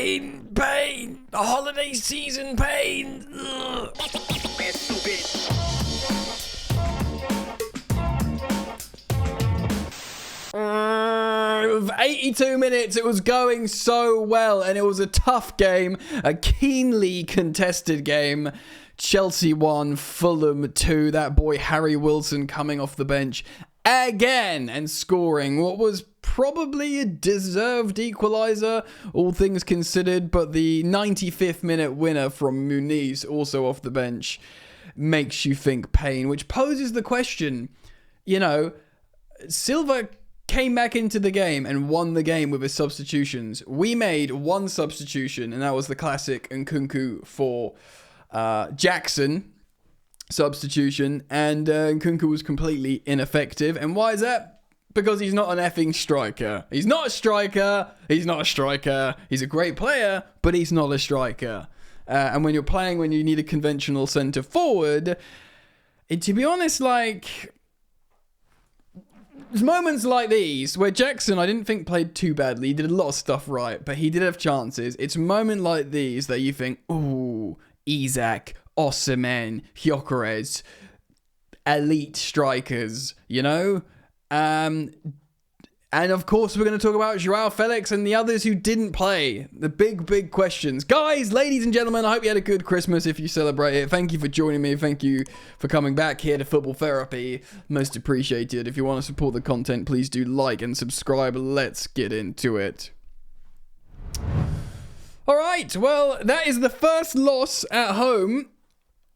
Pain. The holiday season pain. Ugh. 82 minutes, it was going so well, and it was a tough game, a keenly contested game. Chelsea 1, Fulham 2. That boy Harry Wilson coming off the bench again and scoring what was probably a deserved equaliser, all things considered, but the 95th minute winner from Muniz, also off the bench, makes you think pain, which poses the question, Silva came back into the game and won the game with his substitutions. We made one substitution, and that was the classic Nkunku for Jackson substitution, and Nkunku was completely ineffective. And why is that? Because he's not an effing striker. He's not a striker. He's a great player, but he's not a striker. And when you need a conventional centre forward, to be honest, there's moments like these where Jackson, I didn't think played too badly. He did a lot of stuff right, but he did have chances. It's a moment like these that you think, ooh, Isak, Osimhen, Gyökeres, elite strikers, And of course, we're going to talk about Joao Felix and the others who didn't play. The big questions. Guys, ladies and gentlemen, I hope you had a good Christmas if you celebrate it. Thank you for joining me. Thank you for coming back here to Football Therapy. Most appreciated. If you want to support the content, please do like and subscribe. Let's get into it. All right, well, that is the first loss at home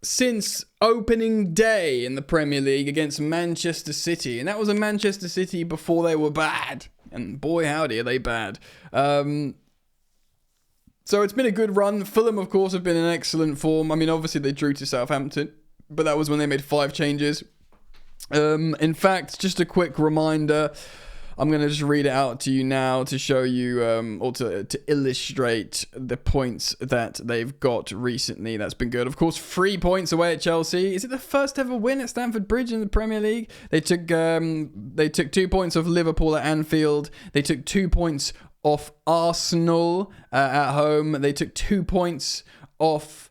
since opening day in the Premier League against Manchester City. And that was a Manchester City before they were bad. And boy, howdy, are they bad. So it's been a good run. Fulham, of course, have been in excellent form. I mean, obviously they drew to Southampton, but that was when they made 5 changes. In fact, just a quick reminder, I'm going to just read it out to you now to show you, or to illustrate the points that they've got recently. That's been good. Of course, 3 points away at Chelsea. Is it the first ever win at Stamford Bridge in the Premier League? They took 2 points off Liverpool at Anfield. They took 2 points off Arsenal at home. They took 2 points off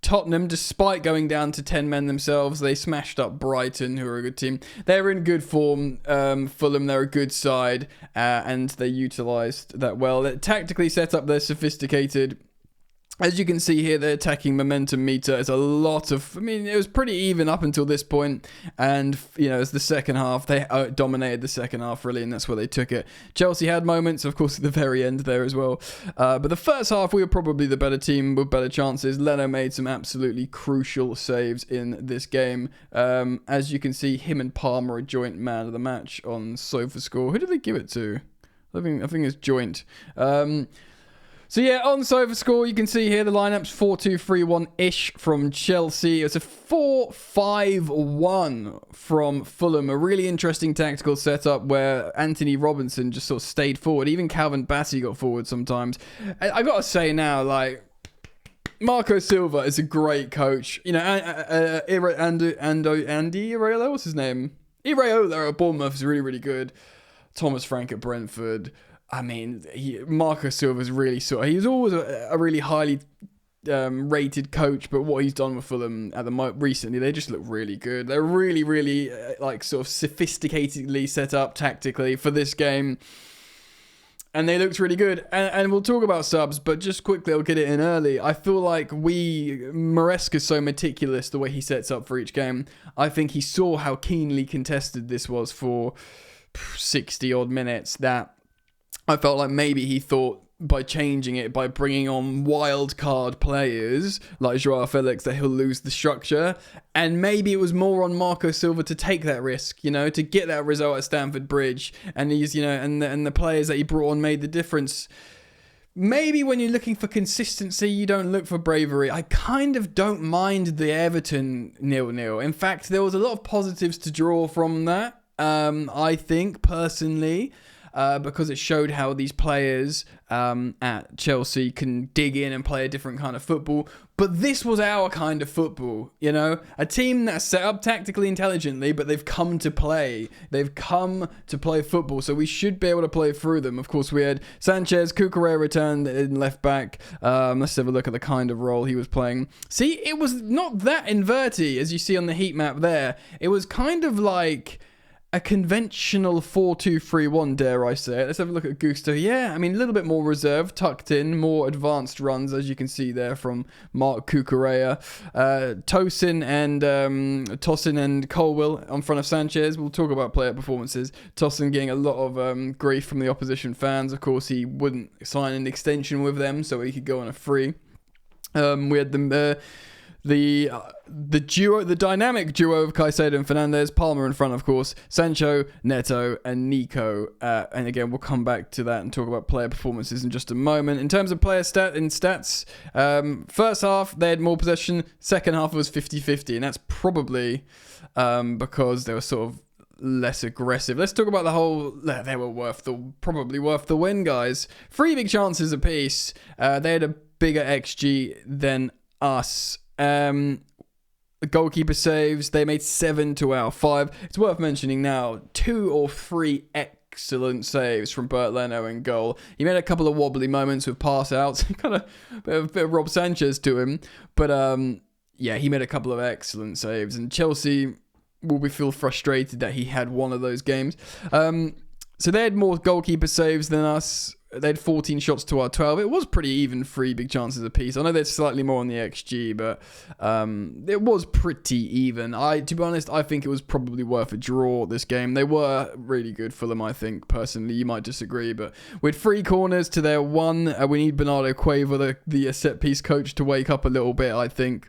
Tottenham, despite going down to 10 men themselves. They smashed up Brighton, who are a good team. They're in good form. Fulham, they're a good side, and they utilised that well. They're tactically set up, they're sophisticated. As you can see here, the attacking momentum meter is a lot of... it was pretty even up until this point. And, as the second half, they dominated the second half, really, and that's where they took it. Chelsea had moments, of course, at the very end there as well. But the first half, we were probably the better team with better chances. Leno made some absolutely crucial saves in this game. As you can see, him and Palmer are joint man of the match on SofaScore. Who did they give it to? I think it's joint. So yeah, on SofaScore, you can see here the lineups 4-2-3-1-ish from Chelsea. It's a 4-5-1 from Fulham. A really interesting tactical setup where Anthony Robinson just sort of stayed forward. Even Calvin Bassey got forward sometimes. I got to say now, Marco Silva is a great coach. Andy Iraola, what's his name? Iraola at Bournemouth is really, really good. Thomas Frank at Brentford. Marco Silva's really he was always a really highly rated coach, but what he's done with Fulham recently, they just look really good. They're really, really sort of sophisticatedly set up tactically for this game, and they looked really good. And we'll talk about subs, but just quickly, I'll get it in early. I feel like Maresca's so meticulous the way he sets up for each game. I think he saw how keenly contested this was for 60 odd minutes that I felt like maybe he thought by changing it, by bringing on wild card players like Joao Felix, that he'll lose the structure. And maybe it was more on Marco Silva to take that risk, to get that result at Stamford Bridge. And he's, and the players that he brought on made the difference. Maybe when you're looking for consistency, you don't look for bravery. I kind of don't mind the Everton 0-0. In fact, there was a lot of positives to draw from that. I think, personally. because it showed how these players at Chelsea can dig in and play a different kind of football. But this was our kind of football, you know? A team that's set up tactically intelligently, but they've come to play. They've come to play football, so we should be able to play through them. Of course, we had Sanchez, Cucurella returned in left back. Let's have a look at the kind of role he was playing. See, it was not that inverty, as you see on the heat map there. It was kind of like a conventional 4-2-3-1, dare I say it. Let's have a look at Gusto. Yeah, I mean, a little bit more reserved, tucked in, more advanced runs, as you can see there from Mark Cucurella. Tosin and Colwill on front of Sanchez. We'll talk about player performances. Tosin getting a lot of grief from the opposition fans. Of course, he wouldn't sign an extension with them, so he could go on a free. We had the duo, the dynamic duo of Caicedo and Fernandes, Palmer in front, of course, Sancho, Neto, and Nico. And again, we'll come back to that and talk about player performances in just a moment. In terms of player stats, first half, they had more possession. Second half was 50-50, and that's probably because they were sort of less aggressive. Let's talk about the whole. They were probably worth the win, guys. 3 big chances apiece. They had a bigger XG than us. Goalkeeper saves, they made 7 to our 5. It's worth mentioning now, 2 or 3 excellent saves from Bert Leno in goal. He made a couple of wobbly moments with pass outs, kind of a bit of Rob Sanchez to him, but yeah, he made a couple of excellent saves, and Chelsea will feel frustrated that he had one of those games. So they had more goalkeeper saves than us. They had 14 shots to our 12. It was pretty even, 3 big chances apiece. I know there's slightly more on the XG, but it was pretty even. To be honest, I think it was probably worth a draw, this game. They were really good, Fulham, I think, personally. You might disagree, but with 3 corners to their 1, we need Bernardo Cueva, the set-piece coach, to wake up a little bit, I think.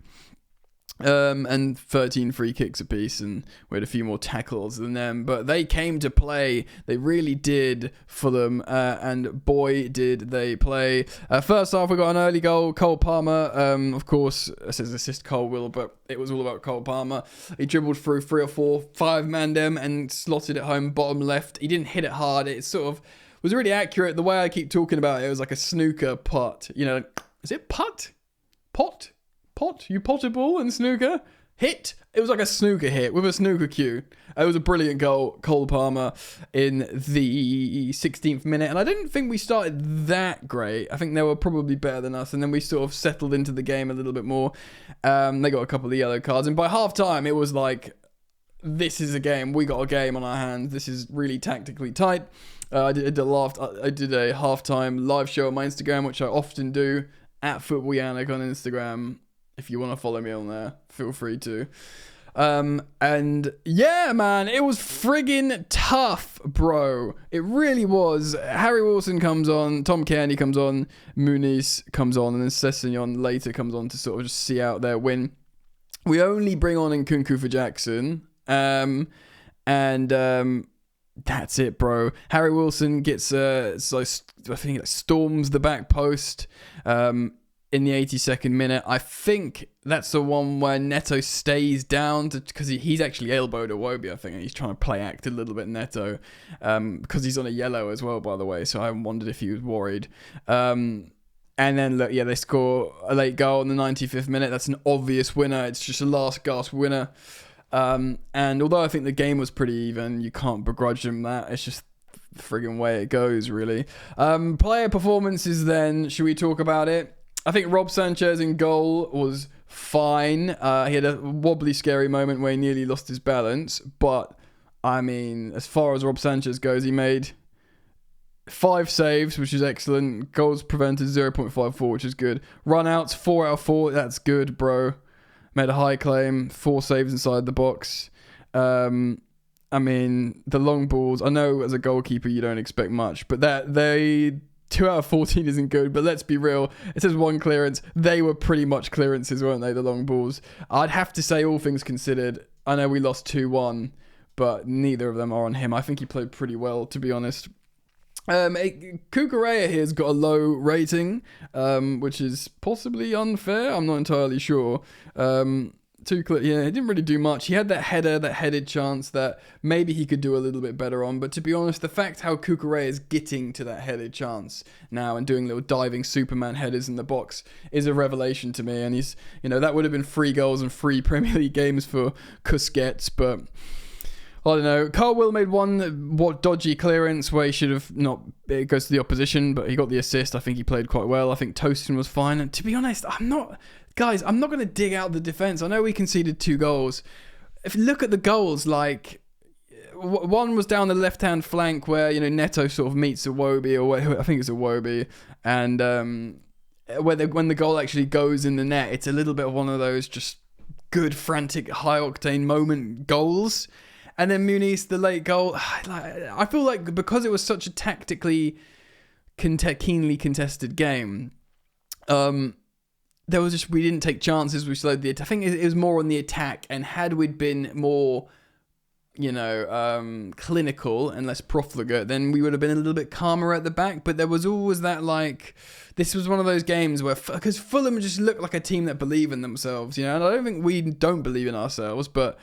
And 13 free kicks apiece, and we had a few more tackles than them, but they came to play. They really did, Fulham, and boy did they play. First half, we got an early goal. Cole Palmer, of course, it says assist Colwill, but it was all about Cole Palmer. He dribbled through 3 or 4 5-man them and slotted it home bottom left. He didn't hit it hard. It sort of was really accurate. The way I keep talking about it, it was like a snooker putt. You know, is it putt? Pot? You pot a ball in snooker? Hit? It was like a snooker hit with a snooker cue. It was a brilliant goal, Cole Palmer, in the 16th minute. And I didn't think we started that great. I think they were probably better than us. And then we sort of settled into the game a little bit more. They got a couple of yellow cards. And by half time, it was like, this is a game. We got a game on our hands. This is really tactically tight. I did a halftime live show on my Instagram, which I often do, at Football Yannick on Instagram. If you want to follow me on there, feel free to. And yeah, man, it was friggin' tough, bro. It really was. Harry Wilson comes on, Tom Kearney comes on, Muniz comes on, and then Sessegnon later comes on to sort of just see out their win. We only bring on Nkunku for Jackson. And that's it, bro. Harry Wilson gets, I think, storms the back post. In the 82nd minute. I think that's the one where Neto stays down because he's actually elbowed Iwobi, I think, and he's trying to play act a little bit, Neto, because he's on a yellow as well, by the way, so I wondered if he was worried. And then, look, yeah, they score a late goal in the 95th minute. That's an obvious winner. It's just a last gasp winner. And although I think the game was pretty even, you can't begrudge them that. It's just the friggin' way it goes, really. Player performances then, should we talk about it? I think Rob Sanchez in goal was fine. He had a wobbly, scary moment where he nearly lost his balance. But, I mean, as far as Rob Sanchez goes, he made 5 saves, which is excellent. Goals prevented 0.54, which is good. Run-outs, 4 out of 4. That's good, bro. Made a high claim. 4 saves inside the box. I mean, the long balls. I know as a goalkeeper you don't expect much, but 2 out of 14 isn't good, but let's be real. It says 1 clearance. They were pretty much clearances, weren't they, the long balls? I'd have to say, all things considered, I know we lost 2-1, but neither of them are on him. I think he played pretty well, to be honest. Cucurella here has got a low rating, which is possibly unfair. I'm not entirely sure. Yeah, he didn't really do much. He had that headed chance that maybe he could do a little bit better on. But to be honest, the fact how Cucurella is getting to that headed chance now and doing little diving Superman headers in the box is a revelation to me. And he's, that would have been 3 goals and 3 Premier League games for Busquets, but I don't know. Carl made one dodgy clearance where he should have not. It goes to the opposition, but he got the assist. I think he played quite well. I think Tosin was fine. And to be honest, I'm not going to dig out the defence. I know we conceded 2 goals. If you look at the goals, like one was down the left-hand flank where Neto sort of meets Iwobi, or I think it's Iwobi, and when the goal actually goes in the net, it's a little bit of one of those just good, frantic, high-octane moment goals. And then Muniz, the late goal, I feel like because it was such a tactically keenly contested game, there was we didn't take chances. We slowed the attack. I think it was more on the attack. And had we been more, clinical and less profligate, then we would have been a little bit calmer at the back. But there was always that this was one of those games where, because Fulham just looked like a team that believe in themselves, and I don't think we don't believe in ourselves, but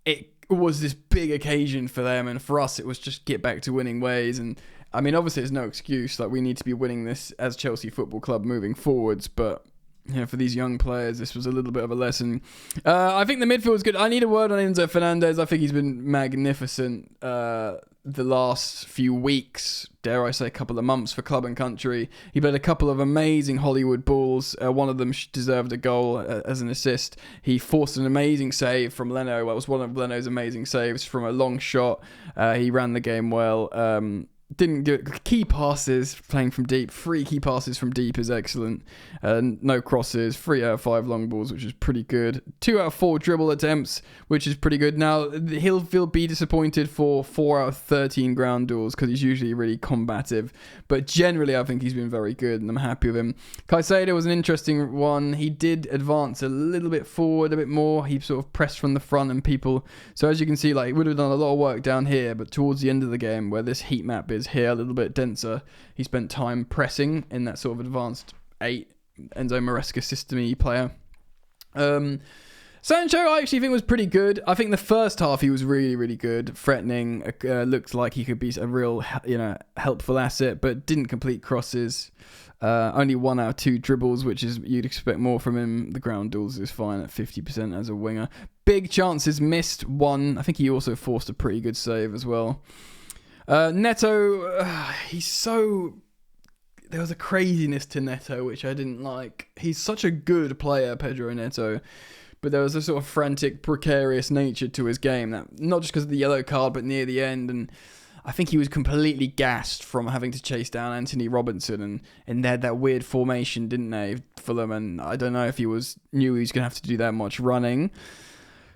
it was this big occasion for them, and for us it was just get back to winning ways. And I mean, obviously there's no excuse, we need to be winning this as Chelsea Football Club moving forwards, but for these young players this was a little bit of a lesson. I think the midfield was good. I need a word on Enzo Fernandez. I think he's been magnificent the last few weeks, dare I say a couple of months, for club and country. He played a couple of amazing Hollywood balls. One of them deserved a goal as an assist. He forced an amazing save from Leno. Well, it was one of Leno's amazing saves from a long shot. He ran the game well. Didn't get key passes playing from deep. 3 key passes from deep is excellent. No crosses. 3 out of 5 long balls, which is pretty good. 2 out of 4 dribble attempts, which is pretty good. Now he'll be disappointed for 4 out of 13 ground duels because he's usually really combative. But generally, I think he's been very good, and I'm happy with him. Caicedo was an interesting one. He did advance a little bit forward, a bit more. He sort of pressed from the front, and people. So as you can see, he would have done a lot of work down here, but towards the end of the game, where this heat map is here a little bit denser, he spent time pressing in that sort of advanced 8 Enzo Maresca system-y player. Sancho, I actually think was pretty good. I think the first half he was really, really good, threatening. Looked like he could be a real, helpful asset, but didn't complete crosses. Only 1 out of 2 dribbles, which is you'd expect more from him. The ground duels is fine at 50% as a winger. Big chances missed, 1. I think he also forced a pretty good save as well. Neto, there was a craziness to Neto, which I didn't like. He's such a good player, Pedro Neto, but there was a sort of frantic, precarious nature to his game, that not just because of the yellow card, but near the end, and I think he was completely gassed from having to chase down Anthony Robinson, and they had that weird formation, didn't they, Fulham, and I don't know if he knew he was going to have to do that much running.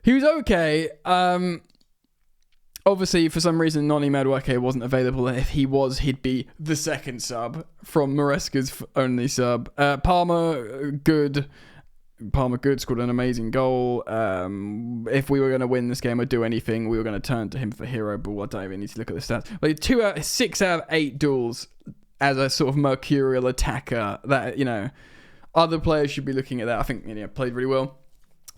He was okay. Obviously, for some reason, Noni Madueke wasn't available. If he was, he'd be the second sub from Maresca's only sub. Palmer good, scored an amazing goal. If we were going to win this game or do anything, we were going to turn to him for hero ball. I don't even need to look at the stats. 6 out of 8 duels as a sort of mercurial attacker. That, other players should be looking at that. I think, played really well.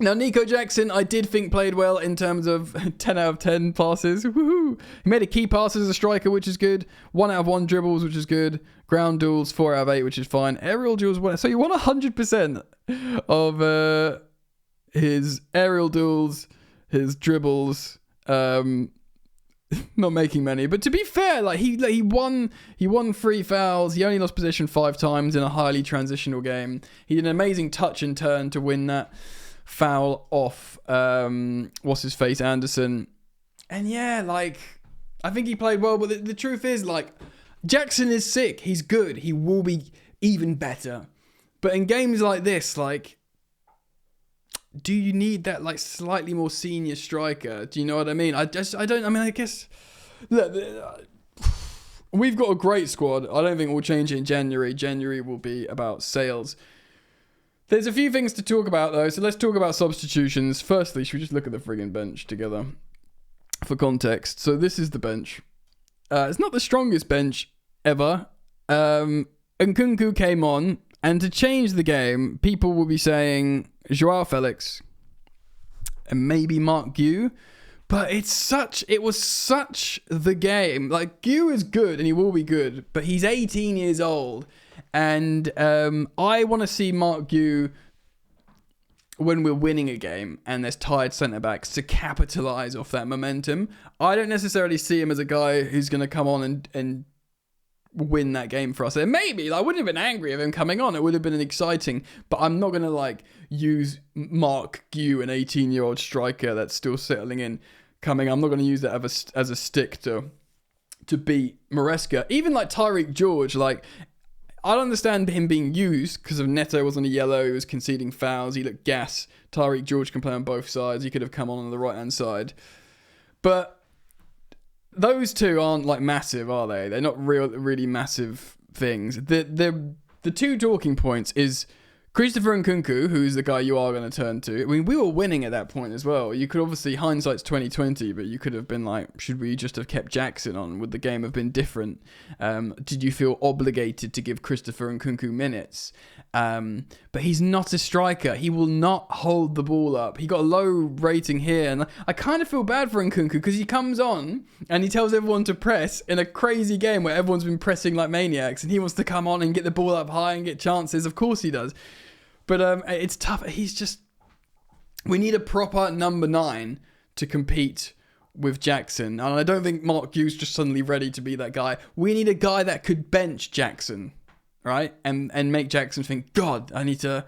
Now, Nico Jackson, I did think played well in terms of 10 out of 10 passes. Woohoo! He made a key pass as a striker, which is good. 1 out of 1 dribbles, which is good. Ground duels, 4 out of 8, which is fine. Aerial duels, so you won 100% of his aerial duels, his dribbles. Not making many, but to be fair, he won 3 fouls. He only lost possession 5 times in a highly transitional game. He did an amazing touch and turn to win that foul off what's his face, Anderson. And I think he played well, but the truth is, Jackson is sick. He's good. He will be even better. But in games like this, do you need that slightly more senior striker? Do you know what I mean? I guess look, we've got a great squad. I don't think we'll change it in January. January will be about sales. There's a few things to talk about, though, so let's talk about substitutions. Firstly, should we just look at the friggin' bench together for context? So this is the bench. It's not the strongest bench ever. Nkunku came on, and to change the game, people will be saying Joao Felix, and maybe Mark Gue. But it was such the game. Like, Gue is good and he will be good, but he's 18 years old. And I want to see Mark Gue, when we're winning a game and there's tired centre-backs, to capitalise off that momentum. I don't necessarily see him as a guy who's going to come on and win that game for us. And maybe, I wouldn't have been angry of him coming on. It would have been exciting. But I'm not going to, use Mark Gue, an 18-year-old striker that's still settling in, coming. I'm not going to use that as a stick to beat Maresca. Even Tyreek George, I don't understand him being used because of Neto was on a yellow, he was conceding fouls, he looked gas. Tyreek George can play on both sides, he could have come on the right-hand side. But those two aren't massive, are they? They're not really massive things. The two talking points is Christopher Nkunku, who's the guy you are going to turn to. I mean, we were winning at that point as well. You could obviously, hindsight's 2020, but you could have been should we just have kept Jackson on? Would the game have been different? Did you feel obligated to give Christopher Nkunku minutes? But he's not a striker. He will not hold the ball up. He got a low rating here, and I kind of feel bad for Nkunku because he comes on and he tells everyone to press in a crazy game where everyone's been pressing like maniacs, and he wants to come on and get the ball up high and get chances. Of course he does. But it's tough. We need a proper number 9 to compete with Jackson. And I don't think Mark Gue's just suddenly ready to be that guy. We need a guy that could bench Jackson, right? And make Jackson think, God, I need to,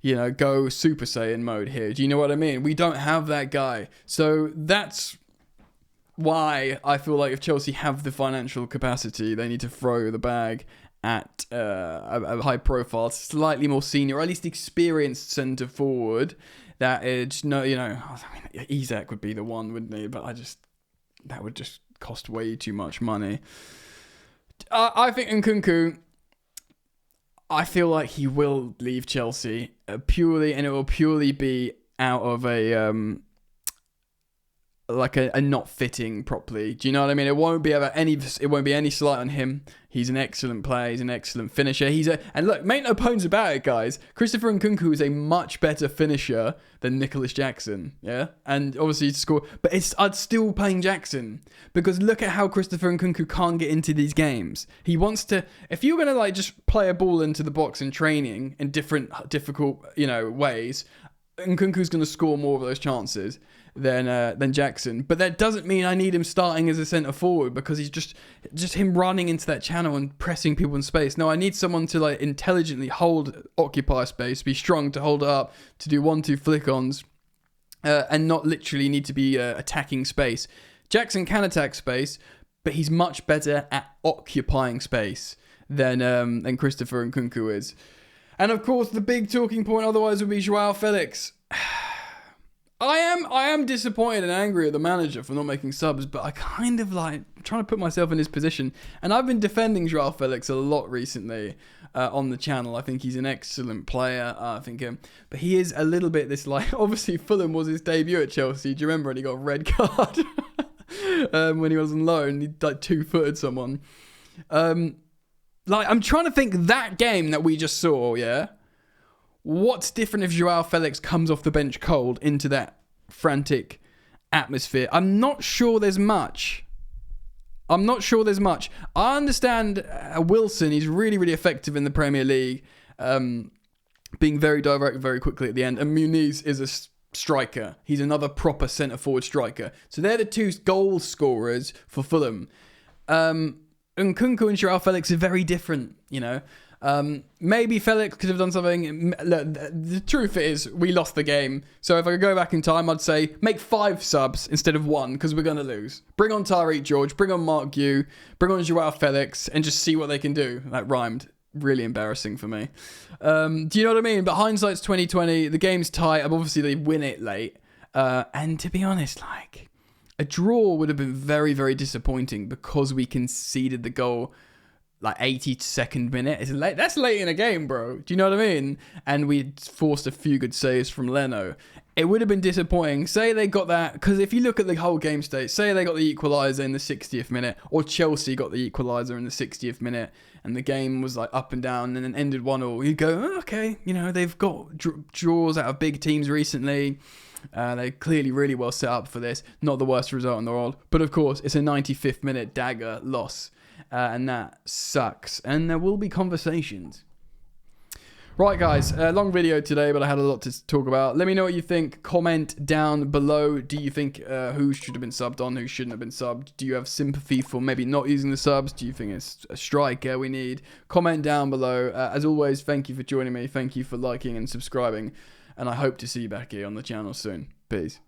go Super Saiyan mode here. Do you know what I mean? We don't have that guy. So that's why I feel like if Chelsea have the financial capacity, they need to throw the bag at a high profile, slightly more senior, or at least experienced centre forward that is Isak would be the one, wouldn't he? But that would just cost way too much money. I think Nkunku, I feel like he will leave Chelsea purely, and it will purely be out of a not fitting properly. Do you know what I mean? It won't be any slight on him. He's an excellent player. He's an excellent finisher. And look, make no bones about it, guys. Christopher Nkunku is a much better finisher than Nicholas Jackson. Yeah, and obviously he scored, but I'd still playing Jackson because look at how Christopher Nkunku can't get into these games. He wants to. If you're gonna just play a ball into the box in training in difficult ways, Nkunku's gonna score more of those chances than Jackson. But that doesn't mean I need him starting as a centre forward because he's just him running into that channel and pressing people in space. No, I need someone to intelligently occupy space, be strong to hold it up, to do 1-2 flick-ons, and not literally need to be attacking space. Jackson can attack space, but he's much better at occupying space than Christopher Nkunku is. And of course, the big talking point otherwise would be Joao Felix. I am disappointed and angry at the manager for not making subs, but I kind of trying to put myself in his position. And I've been defending Joao Felix a lot recently on the channel. I think he's an excellent player. But he is a little bit obviously Fulham was his debut at Chelsea. Do you remember? And he got a red card when he was on loan. He two-footed someone. I'm trying to think that game that we just saw, yeah? What's different if Joao Felix comes off the bench cold into that frantic atmosphere? I'm not sure there's much. I understand Wilson, he's really, really effective in the Premier League, being very direct very quickly at the end. And Muniz is a striker. He's another proper centre-forward striker. So they're the two goal scorers for Fulham. Nkunku and Joao Felix are very different, Maybe Felix could have done something. The truth is, we lost the game. So if I could go back in time, I'd say make 5 subs instead of 1 because we're going to lose. Bring on Tyreek George, bring on Mark Gue, bring on Joao Felix, and just see what they can do. That rhymed. Really embarrassing for me. Do you know what I mean? But hindsight's 2020. The game's tight. Obviously, they win it late. And to be honest, a draw would have been very, very disappointing because we conceded the goal 82nd minute. It's late. That's late in a game, bro. Do you know what I mean? And we forced a few good saves from Leno. It would have been disappointing. Say they got that, because if you look at the whole game state, say they got the equaliser in the 60th minute, or Chelsea got the equaliser in the 60th minute, and the game was up and down and then ended 1-1. You go, okay, they've got draws out of big teams recently. They're clearly really well set up for this. Not the worst result in the world. But of course, it's a 95th minute dagger loss. And that sucks. And there will be conversations. Right, guys, long video today, but I had a lot to talk about. Let me know what you think. Comment down below. Do you think who should have been subbed on, who shouldn't have been subbed? Do you have sympathy for maybe not using the subs? Do you think it's a striker we need? Comment down below. As always, thank you for joining me. Thank you for liking and subscribing. And I hope to see you back here on the channel soon. Peace.